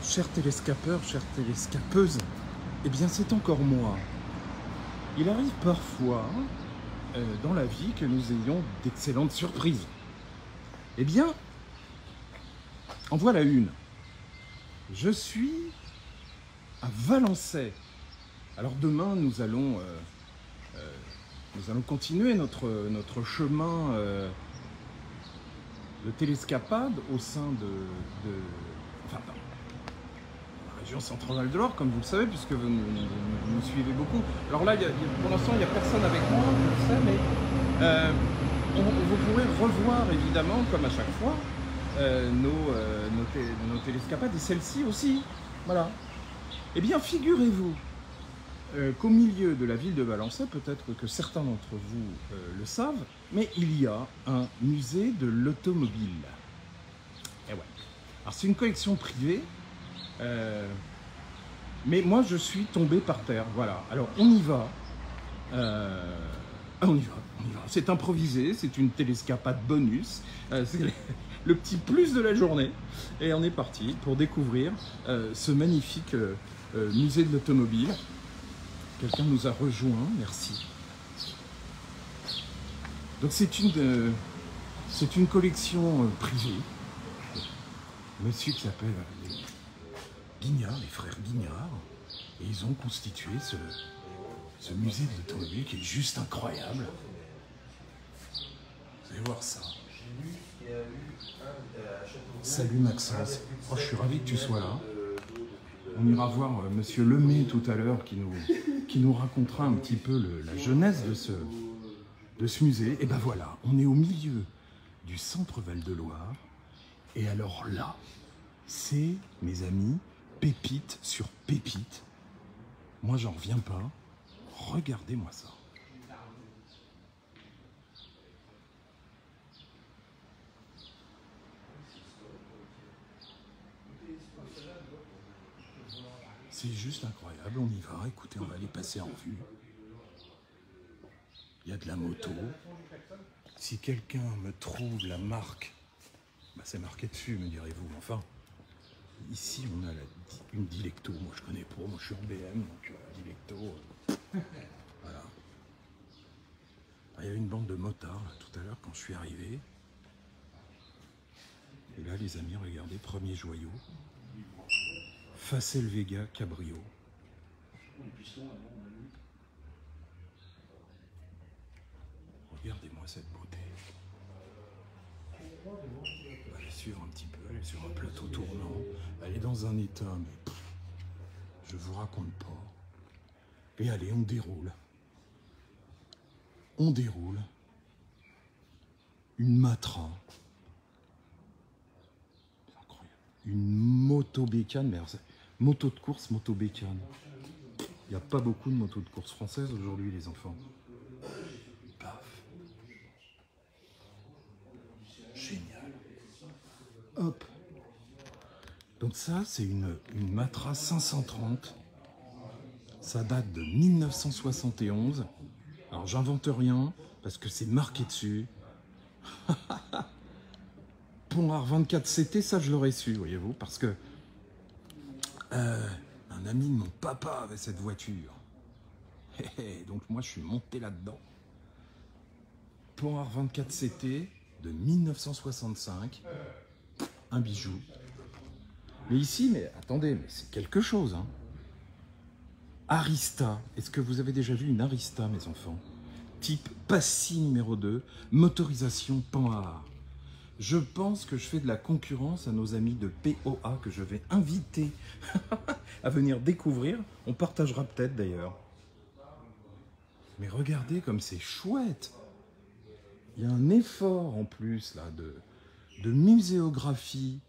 Chers télescapeurs, chères télescapeuses, eh bien c'est encore moi. Il arrive parfois dans la vie que nous ayons d'excellentes surprises. Eh bien, en voilà une. Je suis à Valençay. Alors demain, nous allons continuer notre chemin de télescapade au sein enfin, la région centrale de l'Or, comme vous le savez, puisque vous nous suivez beaucoup. Alors là, pour l'instant, il n'y a personne avec moi, je le sais, mais vous pourrez revoir, évidemment, comme à chaque fois, nos télescapades, et celle-ci aussi. Voilà. Eh bien, figurez-vous qu'au milieu de la ville de Valençay, peut-être que certains d'entre vous le savent, mais il y a un musée de l'automobile. Et ouais. Alors c'est une collection privée, mais moi je suis tombé par terre. Voilà. Alors on y va. On y va. C'est improvisé, c'est une télescapade bonus. C'est le petit plus de la journée. Et on est parti pour découvrir ce magnifique musée de l'automobile. Quelqu'un nous a rejoint, merci. Donc c'est une collection privée. Monsieur qui s'appelle Guignard, les frères Guignard, et ils ont constitué ce musée de l'automobile qui est juste incroyable. Vous allez voir ça. Salut Maxence. Oh, je suis ravi que tu sois là. On ira voir Monsieur Lemay tout à l'heure qui nous racontera un petit peu la jeunesse de ce musée. Et ben voilà, on est au milieu du centre Val-de-Loire. Et alors là, c'est, mes amis, pépite sur pépite. Moi, j'en reviens pas. Regardez-moi ça. C'est juste incroyable, on y va, écoutez, on va les passer en vue. Il y a de la moto. Si quelqu'un me trouve la marque, bah c'est marqué dessus, me direz-vous. Enfin, ici on a une Dilecto, moi je connais pas, moi je suis en BM, donc Dilecto. Voilà. Il y avait une bande de motards là, tout à l'heure quand je suis arrivé. Et là les amis, regardez, premier joyau. Facel Vega Cabrio. Regardez-moi cette beauté. On va la suivre un petit peu, elle est sur un plateau tournant. Elle est dans un état, mais je vous raconte pas. Et allez, on déroule. On déroule. Une Matra. C'est incroyable. Une moto bécane, mais alors, moto de course, moto bécane. Il n'y a pas beaucoup de motos de course françaises aujourd'hui, les enfants. Paf. Génial. Hop. Donc ça, c'est une Matra 530. Ça date de 1971. Alors, j'invente rien, parce que c'est marqué dessus. Ponard 24CT, ça, je l'aurais su, voyez-vous, parce que un ami de mon papa avait cette voiture. Donc moi je suis monté là-dedans. Ponard 24CT de 1965. Un bijou. Mais ici, mais attendez, mais c'est quelque chose. Hein. Arista. Est-ce que vous avez déjà vu une Arista, mes enfants? Type Passy numéro 2, motorisation Panhard. Je pense que je fais de la concurrence à nos amis de POA que je vais inviter à venir découvrir. On partagera peut-être d'ailleurs. Mais regardez comme c'est chouette. Il y a un effort en plus là de muséographie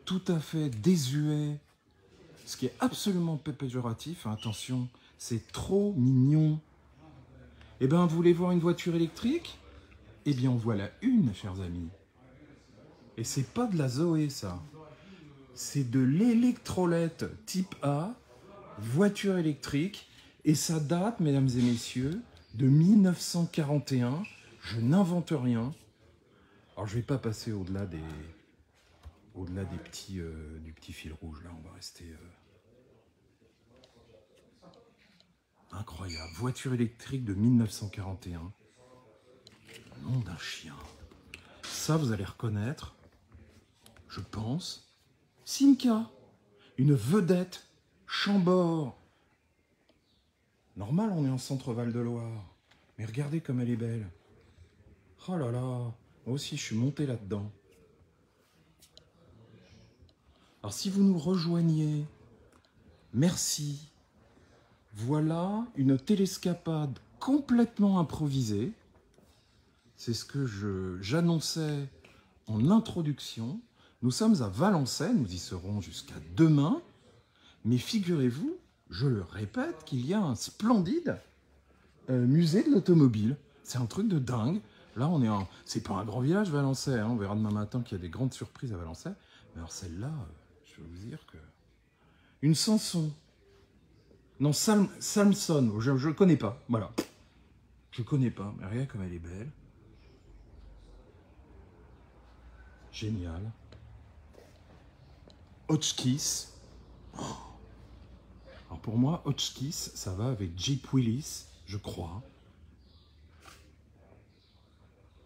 tout à fait désuet. Ce qui est absolument pas péjoratif. Attention, c'est trop mignon. Eh bien, vous voulez voir une voiture électrique? Eh bien, en voilà une, chers amis. Et c'est pas de la Zoé, ça. C'est de l'électrolette type A, voiture électrique. Et ça date, mesdames et messieurs, de 1941. Je n'invente rien. Alors, je ne vais pas passer au-delà au-delà des petits, du petit fil rouge, là, on va rester... Incroyable. Voiture électrique de 1941. Nom d'un chien. Ça, vous allez reconnaître, je pense, Simca, une vedette, Chambord. Normal, on est en centre Val-de-Loire. Mais regardez comme elle est belle. Oh là là, moi aussi, je suis monté là-dedans. Alors, si vous nous rejoignez, merci. Voilà une télescapade complètement improvisée. C'est ce que j'annonçais en introduction. Nous sommes à Valençay, nous y serons jusqu'à demain. Mais figurez-vous, je le répète, qu'il y a un splendide musée de l'automobile. C'est un truc de dingue. Là, on est en... C'est pas un grand village, Valençay. Hein. On verra demain matin qu'il y a des grandes surprises à Valençay. Mais alors celle-là, je vais vous dire que... Une Sanson. Non, Samson, je ne connais pas, voilà. Je ne connais pas, mais regarde comme elle est belle. Génial. Hotchkiss. Oh. Alors pour moi, Hotchkiss, ça va avec Jeep Willys, je crois.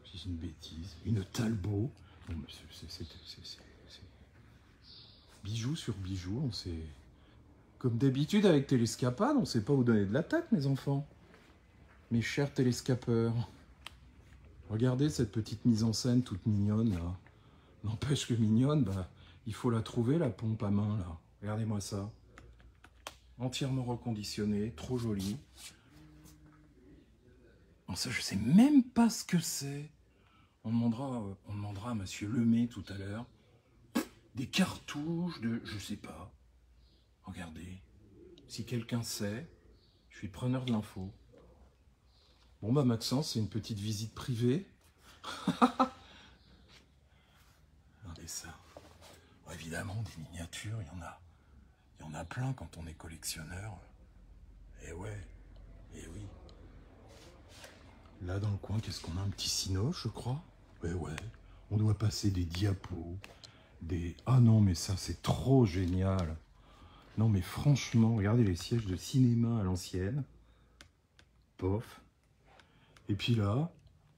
C'est une bêtise. Une Talbot. Bon, c'est bijou sur bijou, on sait... Comme d'habitude avec Télescapade, on ne sait pas où donner de la tête, mes enfants. Mes chers télescapeurs. Regardez cette petite mise en scène toute mignonne, là. N'empêche que mignonne, bah, il faut la trouver, la pompe à main, là. Regardez-moi ça. Entièrement reconditionnée, trop jolie. Bon, ça, je sais même pas ce que c'est. On demandera à monsieur Lemay tout à l'heure. Des cartouches de... je sais pas. Regardez. Si quelqu'un sait, je suis preneur de l'info. Bon, bah, Maxence, c'est une petite visite privée. Regardez ça. Bon, évidemment, des miniatures, il y en a plein quand on est collectionneur. Eh ouais, eh oui. Là, dans le coin, qu'est-ce qu'on a? Un petit cinoche, je crois. Eh ouais, on doit passer des diapos, des... Ah non, mais ça, c'est trop génial. Non, mais franchement, regardez les sièges de cinéma à l'ancienne. Pof. Et puis là,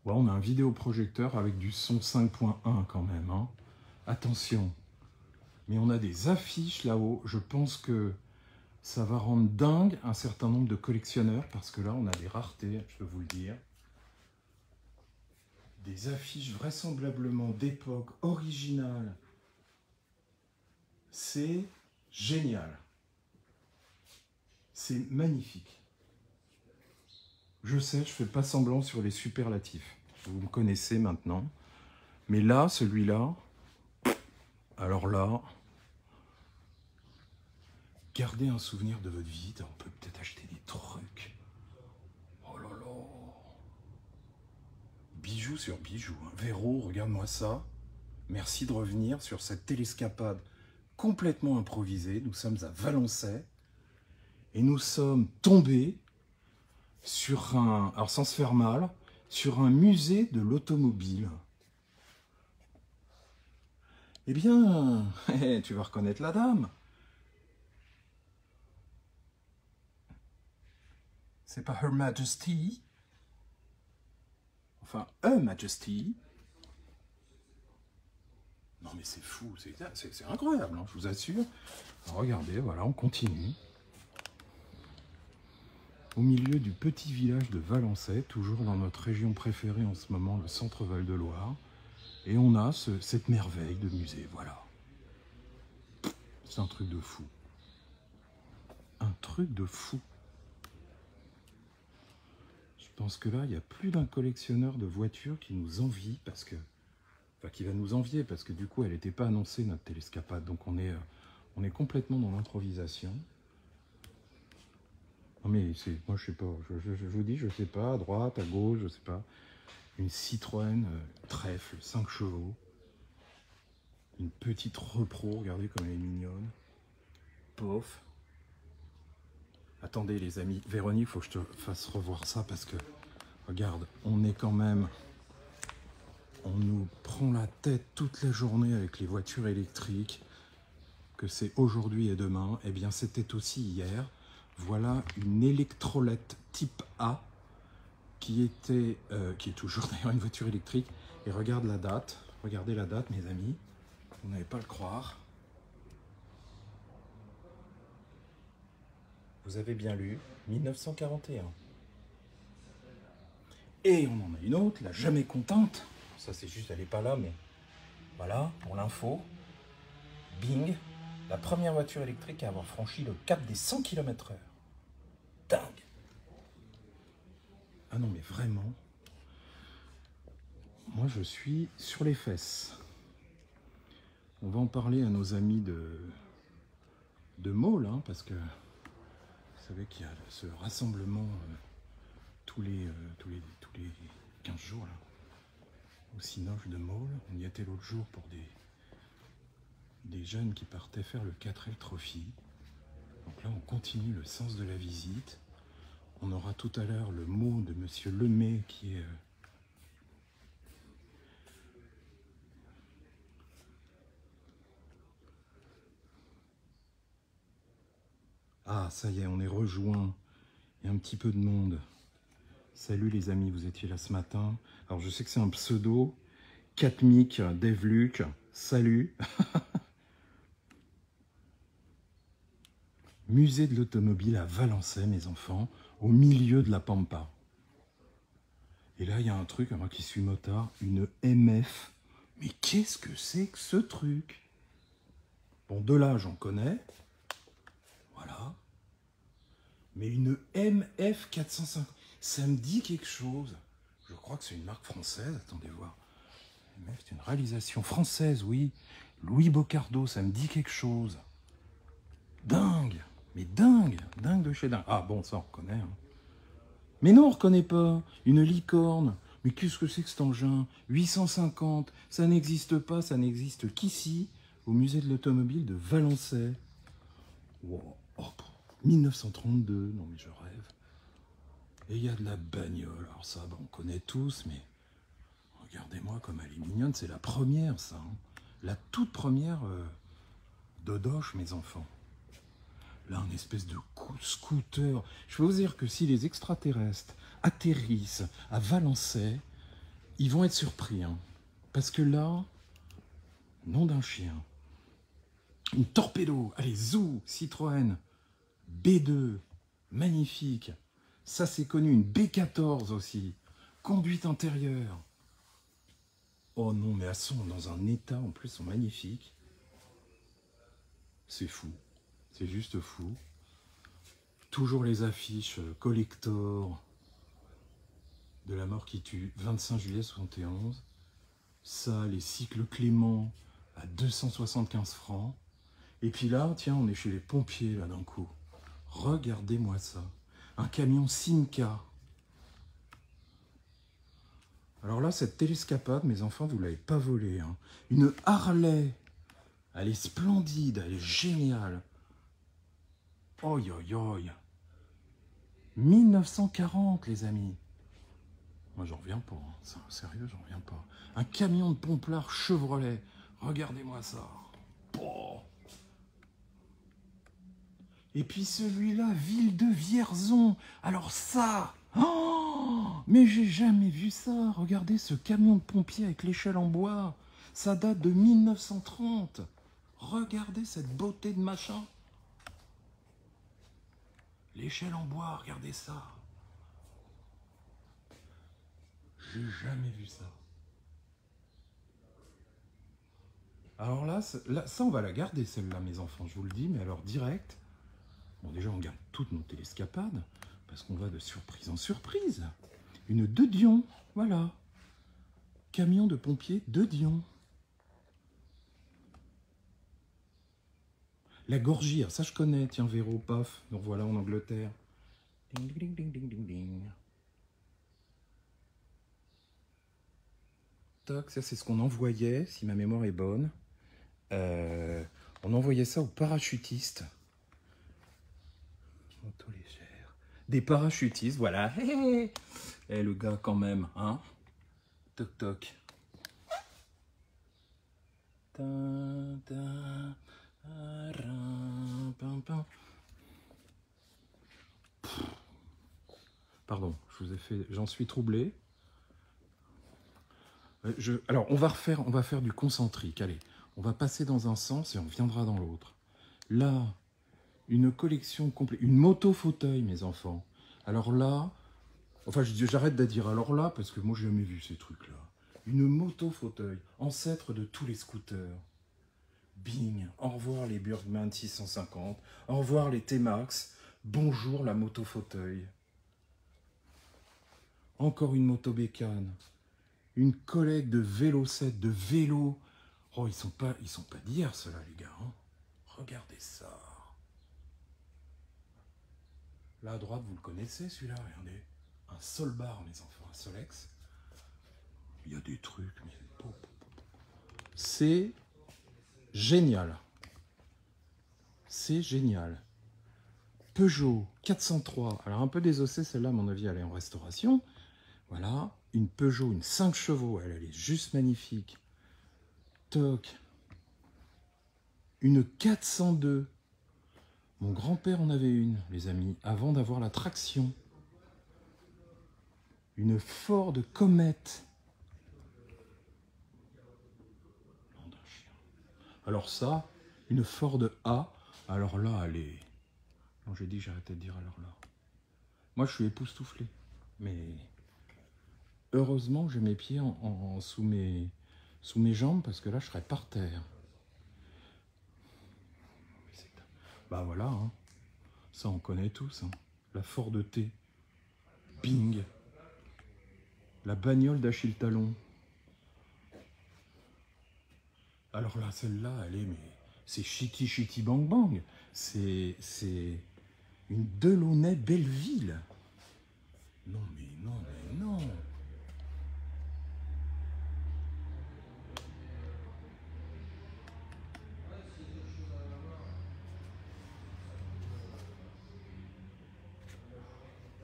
ouais, on a un vidéoprojecteur avec du son 5.1 quand même. Hein. Attention. Mais on a des affiches là-haut. Je pense que ça va rendre dingue un certain nombre de collectionneurs parce que là, on a des raretés, je peux vous le dire. Des affiches vraisemblablement d'époque originale. C'est génial. C'est magnifique. Je sais, je fais pas semblant sur les superlatifs. Vous me connaissez maintenant. Mais là, celui-là, alors là, gardez un souvenir de votre vie. On peut peut-être acheter des trucs. Oh là là. Bijoux sur bijoux. Hein. Véro, regarde-moi ça. Merci de revenir sur cette télescapade complètement improvisée. Nous sommes à Valençay. Et nous sommes tombés sur un, alors sans se faire mal, sur un musée de l'automobile. Eh bien, tu vas reconnaître la dame. C'est pas Her Majesty. Enfin, Her Majesty. Non mais c'est fou, c'est incroyable, hein, je vous assure. Alors, regardez, voilà, on continue. Au milieu du petit village de Valençay, toujours dans notre région préférée en ce moment, le centre Val-de-Loire. Et on a cette merveille de musée, voilà. C'est un truc de fou. Un truc de fou. Je pense que là, il y a plus d'un collectionneur de voitures qui nous envie, parce que... Enfin, qui va nous envier, parce que du coup, elle n'était pas annoncée, notre télescapade. Donc on est complètement dans l'improvisation. Non mais moi je sais pas, je vous dis, je sais pas, à droite, à gauche, je sais pas. Une Citroën trèfle, 5 chevaux. Une petite repro, regardez comme elle est mignonne. Pof. Attendez les amis, Véronique, il faut que je te fasse revoir ça parce que, regarde, on est quand même On nous prend la tête toute la journée avec les voitures électriques, que c'est aujourd'hui et demain. Eh bien, c'était aussi hier. Voilà une électrolette type A qui est toujours d'ailleurs une voiture électrique. Et regarde la date. Regardez la date, mes amis. Vous n'allez pas le croire. Vous avez bien lu, 1941. Et on en a une autre, la jamais contente. Ça, c'est juste, elle n'est pas là, mais voilà, pour l'info. Bing, la première voiture électrique à avoir franchi le cap des 100 km/h. Dingue. Ah non, mais vraiment, moi, je suis sur les fesses. On va en parler à nos amis de Maule, hein, parce que vous savez qu'il y a ce rassemblement tous les 15 jours, là, au Cinoche de Maule. On y était l'autre jour pour des jeunes qui partaient faire le 4L Trophy. Donc là, on continue le sens de la visite. On aura tout à l'heure le mot de Monsieur Lemay qui est... Ah, ça y est, on est rejoint. Il y a un petit peu de monde. Salut les amis, vous étiez là ce matin. Alors je sais que c'est un pseudo. Catmic, Devluc, salut. Musée de l'automobile à Valençay, mes enfants, au milieu de la Pampa. Et là, il y a un truc, moi qui suis motard, une MF. Mais qu'est-ce que c'est que ce truc? Bon, de là, j'en connais. Voilà. Mais une MF 450, ça me dit quelque chose. Je crois que c'est une marque française. Attendez voir. MF, c'est une réalisation française, oui. Louis Bocardo, ça me dit quelque chose. Dingue. Mais dingue. Dingue de chez dingue. Ah bon, ça on reconnaît. Hein. Mais non, on ne reconnaît pas. Une licorne. Mais qu'est-ce que c'est que cet engin? 850. Ça n'existe pas. Ça n'existe qu'ici, au musée de l'automobile de Valençay. Wow. Oh, 1932. Non mais je rêve. Et il y a de la bagnole. Alors ça, on connaît tous, mais regardez-moi comme elle est mignonne. C'est la première, ça. Hein. La toute première Dodoche, mes enfants. Là, un espèce de scooter. Je peux vous dire que si les extraterrestres atterrissent à Valençay, ils vont être surpris. Hein. Parce que là, nom d'un chien. Une torpedo. Allez, Zou, Citroën. B2. Magnifique. Ça, c'est connu. Une B14 aussi. Conduite intérieure. Oh non, mais elles sont dans un état, en plus, sont magnifiques. C'est fou. C'est juste fou. Toujours les affiches collector de la mort qui tue, 25 juillet 71. Ça, les cycles Clément à 275 francs. Et puis là, tiens, on est chez les pompiers, là, d'un coup. Regardez-moi ça. Un camion Simca. Alors là, cette télescapade, mes enfants, vous ne l'avez pas volée. Hein. Une Harley. Elle est splendide, elle est géniale. Oi, oi, oi. 1940, les amis. Moi, j'en reviens pas. Hein. Sérieux, j'en reviens pas. Un camion de pomplard Chevrolet. Regardez-moi ça. Oh. Et puis celui-là, Ville de Vierzon. Alors ça, oh, mais j'ai jamais vu ça. Regardez ce camion de pompier avec l'échelle en bois. Ça date de 1930. Regardez cette beauté de machin. L'échelle en bois, regardez ça. J'ai jamais vu ça. Alors là, ça, on va la garder celle-là, mes enfants, je vous le dis, mais alors direct. Bon, déjà, on garde toutes nos télescapades, parce qu'on va de surprise en surprise. Une de Dion, voilà. Camion de pompiers de Dion. La Gorgire, ça je connais, tiens, Véro, paf. Donc voilà, en Angleterre. Ding, ding, ding, ding, ding, ding. Toc, ça c'est ce qu'on envoyait, si ma mémoire est bonne. On envoyait ça aux parachutistes. Moto légère. Des parachutistes, voilà. Eh, le gars quand même, hein. Toc toc. Ta, ta, ra, pam, pam. Pardon, je vous ai fait, j'en suis troublé. Alors, on va faire du concentrique. Allez, on va passer dans un sens et on viendra dans l'autre. Là, une collection complète, une moto-fauteuil, mes enfants. Alors là, enfin, j'arrête de dire alors là, parce que moi, j'ai jamais vu ces trucs-là. Une moto-fauteuil, ancêtre de tous les scooters. Bing, au revoir les Burgman 650, au revoir les T-Max, bonjour la moto-fauteuil. Encore une moto-bécane. Une collègue de Vélocette, de vélo. Oh, ils sont pas d'hier, ceux-là, les gars. Hein. Regardez ça. Là, à droite, vous le connaissez, celui-là, regardez. Un Solbar, mes enfants, un Solex. Il y a des trucs, mais... C'est génial. C'est génial. Peugeot 403. Alors, un peu désossée, celle-là, à mon avis, elle est en restauration. Voilà. Une Peugeot, une 5 chevaux. Elle est juste magnifique. Toc. Une 402. Mon grand-père en avait une, les amis, avant d'avoir la traction. Une Ford Comet. Alors ça, une Ford A. Alors là, elle est... Non, j'ai dit que j'arrêtais de dire alors là. Moi, je suis époustouflé. Mais heureusement, j'ai mes pieds sous mes jambes parce que là, je serais par terre. Bah voilà, hein. Ça on connaît tous. Hein. La Ford T. Bing. La bagnole d'Achille Talon. Alors là, celle-là, elle est... mais c'est Chitty Chitty Bang Bang. C'est une Delaunay Belleville. Non, mais non, mais non.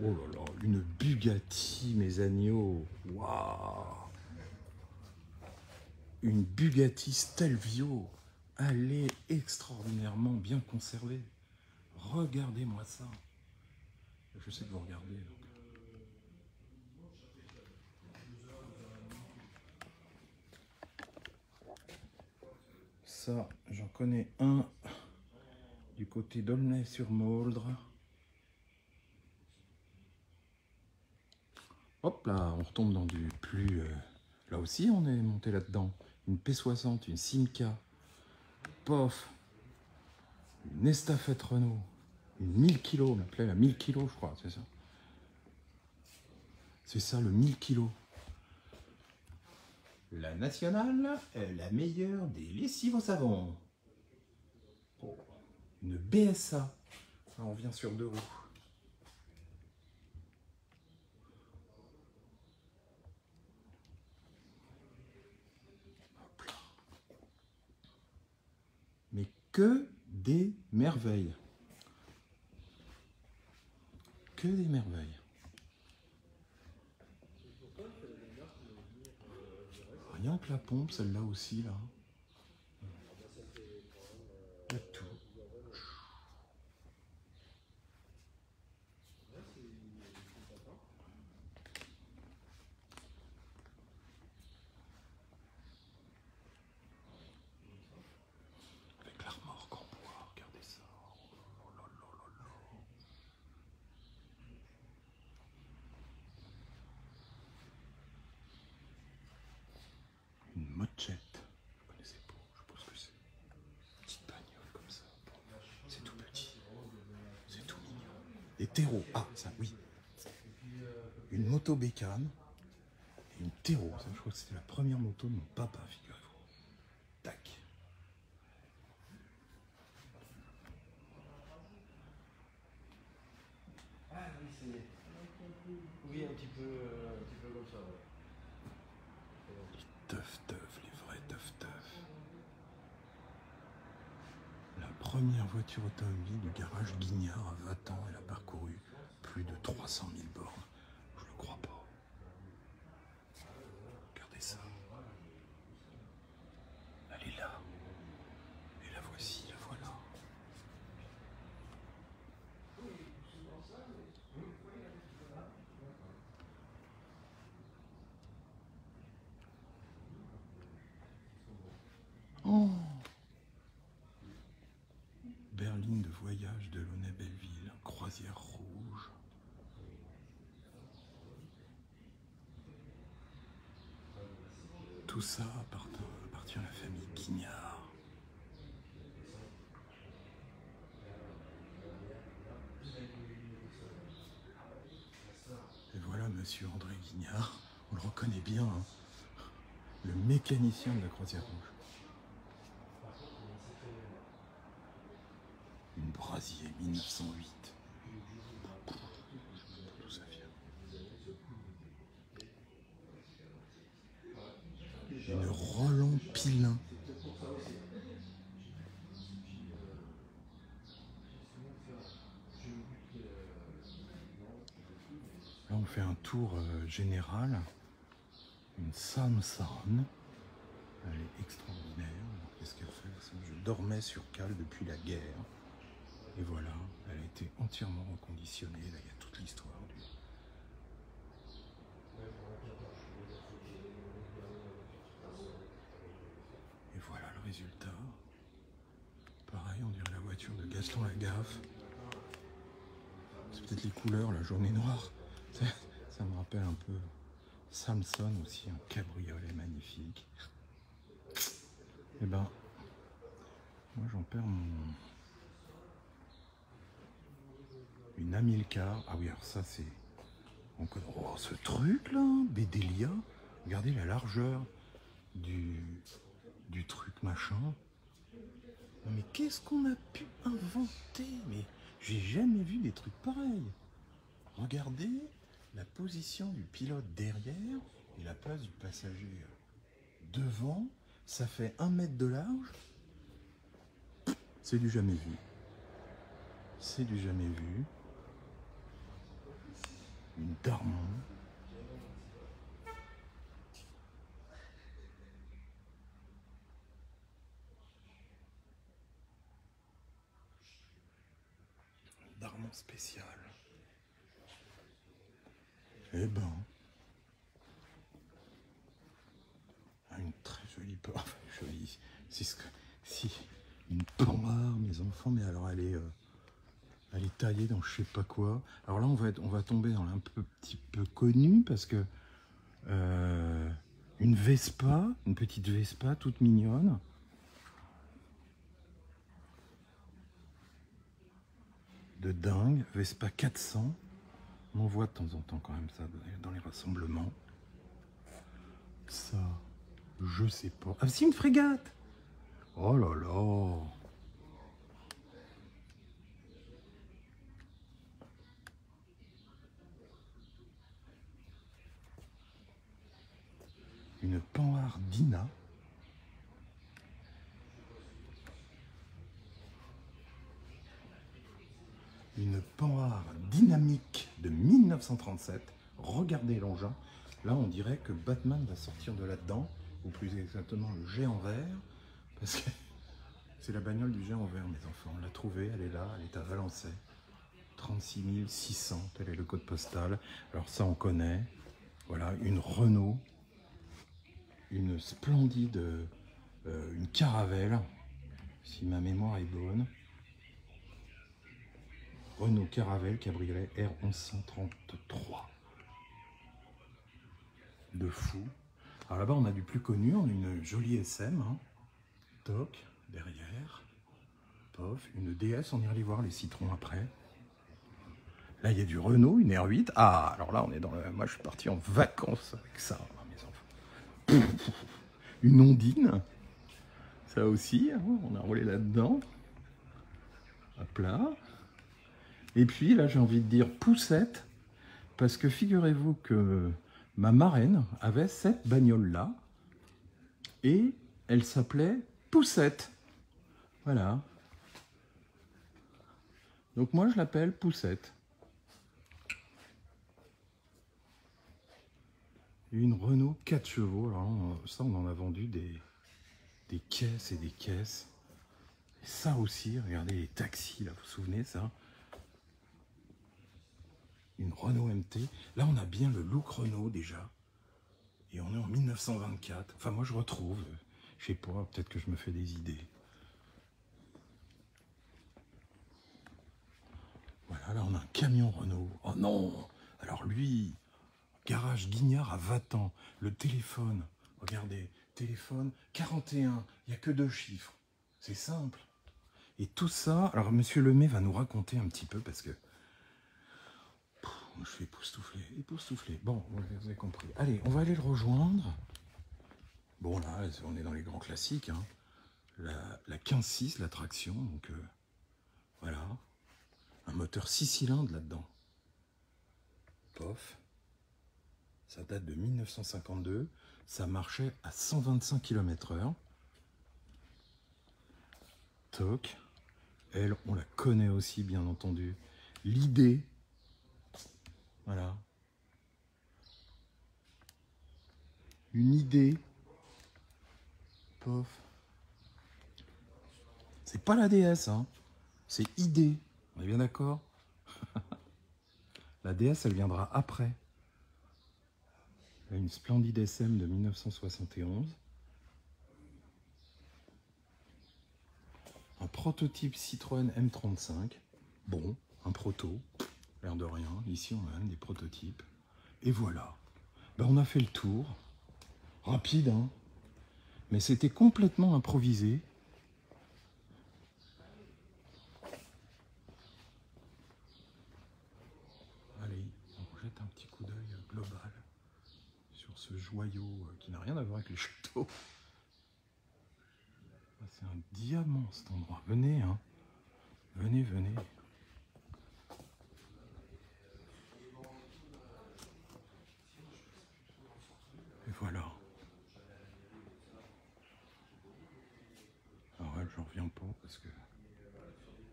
Oh là là, une Bugatti, mes agneaux. Waouh. Une Bugatti Stelvio. Elle est extraordinairement bien conservée. Regardez-moi ça. Je sais que vous regardez. Donc. Ça, j'en connais un du côté d'Aulnay-sur-Moldre. Hop là, on retombe dans du plus... là aussi, on est monté là-dedans. Une P60, une Simca. Pof. Une Estafette Renault. Une 1000 kg, on l'appelait la 1000 kg, je crois, c'est ça. C'est ça, le 1000 kg. La nationale est la meilleure des lessives au savon. Oh, une BSA. Ah, on vient sur 2 roues. Hop là. Mais que des merveilles. Que des merveilles. Rien que la pompe, celle-là aussi, là. Il y a tout. Avec la remorque en bois, regardez ça. Oh là là là là. Une mochette. Vous connaissez pas, je pense que c'est une petite bagnole comme ça. C'est tout petit. C'est tout mignon. Des terreaux. Ah, ça, oui. Une moto bécane. Et une terreau. Ça, je crois que c'était la première moto de mon papa, figurez-vous. Tac. Ah oui, c'est... Oui, un petit peu comme ça, ouais. Les teuf-teuf, les vrais teuf-teuf. La première voiture automobile du garage Guignard à Vatan, elle a parcouru plus de 300 000 bornes. Je le crois pas. Regardez ça. Elle est là. Plage de Launay-Belleville, croisière rouge. Tout ça appartient à la famille Guignard. Et voilà monsieur André Guignard, on le reconnaît bien, hein, le mécanicien de la croisière rouge. Une Brasier 1908. D'où ça vient? Une Roland Pilin. Là, on fait un tour général. Une Samson. Elle est extraordinaire. Qu'est-ce qu'elle fait? Je dormais sur cale depuis la guerre. Et voilà, elle a été entièrement reconditionnée. Là, il y a toute l'histoire du... Et voilà le résultat. Pareil, on dirait la voiture de Gaston Lagaffe. C'est peut-être les couleurs, la jaune et noire. Ça me rappelle un peu Samson aussi, un cabriolet magnifique. Et ben, moi j'en perds une Amilcar. Ah oui, alors ça c'est... Oh, ce truc là, Bédélia. Regardez la largeur du truc machin. Non, mais qu'est-ce qu'on a pu inventer? Mais j'ai jamais vu des trucs pareils. Regardez la position du pilote derrière et la place du passager devant. Ça fait 1 mètre de large. C'est du jamais vu. C'est du jamais vu. Une Darman. Darman spécial. Eh ben, une très jolie porte. Enfin, jolie. Si, une Panhard, mes enfants, mais alors elle est taillée dans je sais pas quoi. Alors là, on va tomber dans un petit peu connu parce que une Vespa, une petite Vespa toute mignonne. De dingue, Vespa 400. On en voit de temps en temps quand même ça dans les rassemblements. Ça, je sais pas. Ah si, une frégate. Oh là là. Une Panhard Dina. Une Panhard dynamique de 1937. Regardez l'engin. Là, on dirait que Batman va sortir de là-dedans, ou plus exactement le géant vert, parce que c'est la bagnole du géant vert, mes enfants. On l'a trouvée, elle est là, elle est à Valençay. 36 600, tel est le code postal. Alors ça, on connaît. Voilà, une Renault, une splendide, une Caravelle, si ma mémoire est bonne. Renault Caravelle, cabriolet R1133. De fou. Alors là-bas, on a du plus connu, on a une jolie SM, hein. Toc, derrière. Pof, une DS, on ira aller voir les Citrons après. Là, il y a du Renault, une R8. Ah, alors là, on est dans le... Moi, je suis parti en vacances avec ça, mes enfants. Une Ondine. Ça aussi, hein, on a roulé là-dedans. Hop là. Et puis, là, j'ai envie de dire poussette. Parce que figurez-vous que ma marraine avait cette bagnole-là. Et elle s'appelait Poussette. Voilà. Donc moi, je l'appelle Poussette. Une Renault 4 chevaux. Alors ça, on en a vendu des caisses et des caisses. Et ça aussi, regardez les taxis, là, vous vous souvenez ça? Une Renault MT. Là, on a bien le look Renault déjà. Et on est en 1924. Enfin, moi, je retrouve. Je sais pas, peut-être que je me fais des idées. Ah, là, on a un camion Renault. Oh non! Alors lui, garage Guignard à Vatan. Le téléphone, regardez, téléphone 41. Il n'y a que 2 chiffres. C'est simple. Et tout ça, alors Monsieur Lemay va nous raconter un petit peu parce que je suis époustouflé. Bon, vous avez compris. Allez, on va aller le rejoindre. Bon, là, on est dans les grands classiques. Hein. La 15.6, la traction. Donc, voilà. Un moteur 6 cylindres là-dedans. Pof. Ça date de 1952. Ça marchait à 125 km/h. Toc. Elle, on la connaît aussi, bien entendu. L'idée. Voilà. Une idée. Pof. C'est pas la DS, hein. C'est idée. On est bien d'accord? La DS, elle viendra après. Une splendide SM de 1971. Un prototype Citroën M35. Bon, un proto. L'air de rien. Ici, on a même des prototypes. Et voilà. Ben, on a fait le tour. Rapide, hein. Mais c'était complètement improvisé. Allez, on jette un petit coup d'œil global sur ce joyau qui n'a rien à voir avec les châteaux. C'est un diamant cet endroit. Venez, hein. Venez. Et voilà. Alors ouais, j'en reviens pas parce que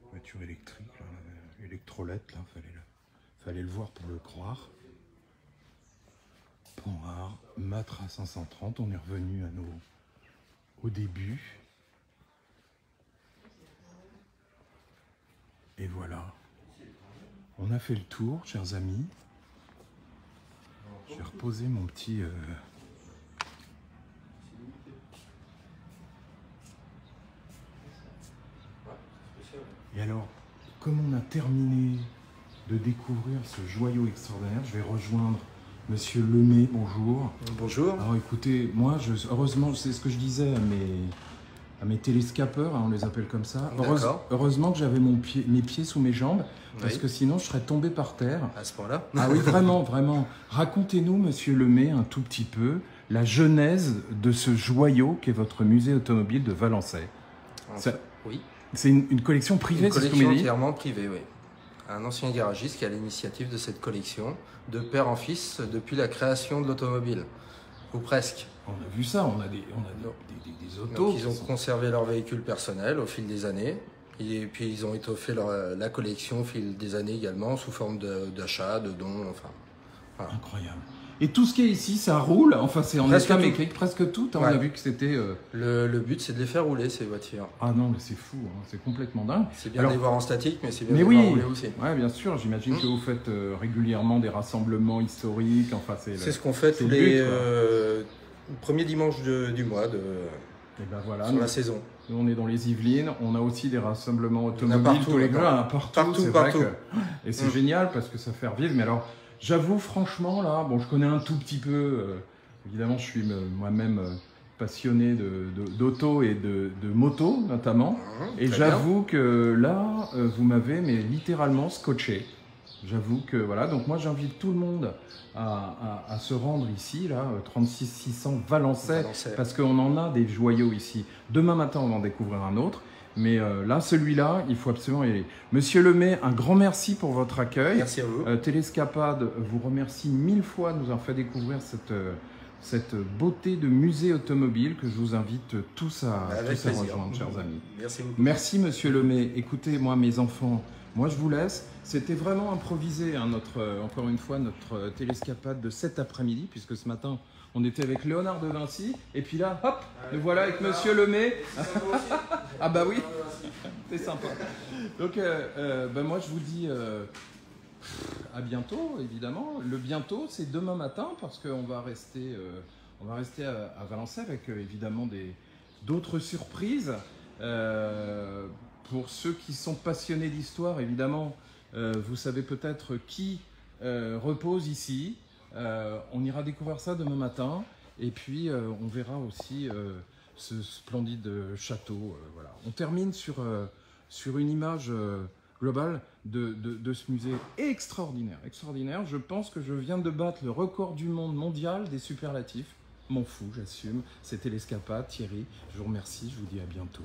voiture électrique, là, électrolette, là, fallait le voir pour le croire. Panhard, Matra 530, on est revenu au début. Et voilà. On a fait le tour, chers amis. J'ai reposé mon petit... Et alors, comme on a terminé de découvrir ce joyau extraordinaire, je vais rejoindre Monsieur Lemay. Bonjour. Bonjour. Alors écoutez, moi, heureusement, c'est ce que je disais à mes télescapeurs, hein, on les appelle comme ça. Heureusement que j'avais mes pieds sous mes jambes, parce que sinon je serais tombé par terre. À ce point-là? Ah oui, vraiment. Racontez-nous, Monsieur Lemay, un tout petit peu, la genèse de ce joyau qu'est votre musée automobile de Valençay. Oui. C'est une collection privée, c'est ce que vous m'avez dit? Une collection entièrement privée, oui. Un ancien garagiste qui a l'initiative de cette collection, de père en fils, depuis la création de l'automobile. Ou presque. On a vu ça, on a des autos. Donc, ils ont conservé leur véhicule personnel au fil des années. Et puis ils ont étoffé la collection au fil des années également, sous forme d'achat, de dons, enfin. Voilà. Incroyable. Et tout ce qui est ici, ça roule. Enfin, c'est en état mécanique, presque tout. Hein, ouais. On a vu que c'était... Le but, c'est de les faire rouler, ces voitures. Ah non, mais c'est fou. Hein, c'est complètement dingue. C'est bien de les voir en statique, mais c'est bien de les voir rouler aussi. Oui, bien sûr. J'imagine que vous faites régulièrement des rassemblements historiques. Enfin, c'est ce qu'on fait tous les premiers dimanches du mois et ben voilà, sur la saison. Nous, on est dans les Yvelines. On a aussi des rassemblements automobiles tous les mois. Partout. Et c'est génial parce que ça fait revivre. Mais alors... J'avoue, franchement, là, bon, je connais un tout petit peu. Évidemment, je suis moi-même passionné d'auto et de moto, notamment. Et j'avoue que là, vous m'avez littéralement scotché. J'avoue que, voilà. Donc, moi, j'invite tout le monde à se rendre ici, là, 36 600 Valençay, parce qu'on en a des joyaux ici. Demain matin, on va en découvrir un autre. Mais là, celui-là, il faut absolument y aller. Monsieur Lemay, un grand merci pour votre accueil. Merci à vous. Télescapade vous remercie 1000 fois de nous avoir fait découvrir cette beauté de musée automobile que je vous invite tous à rejoindre, chers amis. Merci beaucoup. Merci, Monsieur Lemay. Écoutez, moi, mes enfants, moi, je vous laisse. C'était vraiment improvisé, hein, encore une fois, notre télescapade de cet après-midi, puisque ce matin, on était avec Léonard de Vinci, et puis là, hop, nous voilà avec Monsieur Lemay. Ah bah oui, c'est sympa. Donc, moi, je vous dis à bientôt, évidemment. Le bientôt, c'est demain matin, parce qu'on va rester, à Valençay avec, évidemment, d'autres surprises. Pour ceux qui sont passionnés d'histoire, évidemment, Vous savez peut-être qui repose ici. On ira découvrir ça demain matin. Et puis, on verra aussi ce splendide château. Voilà. On termine sur une image globale de ce musée extraordinaire. Extraordinaire. Je pense que je viens de battre le record du monde mondial des superlatifs. M'en fous, j'assume. C'était l'escapade. Thierry, je vous remercie. Je vous dis à bientôt.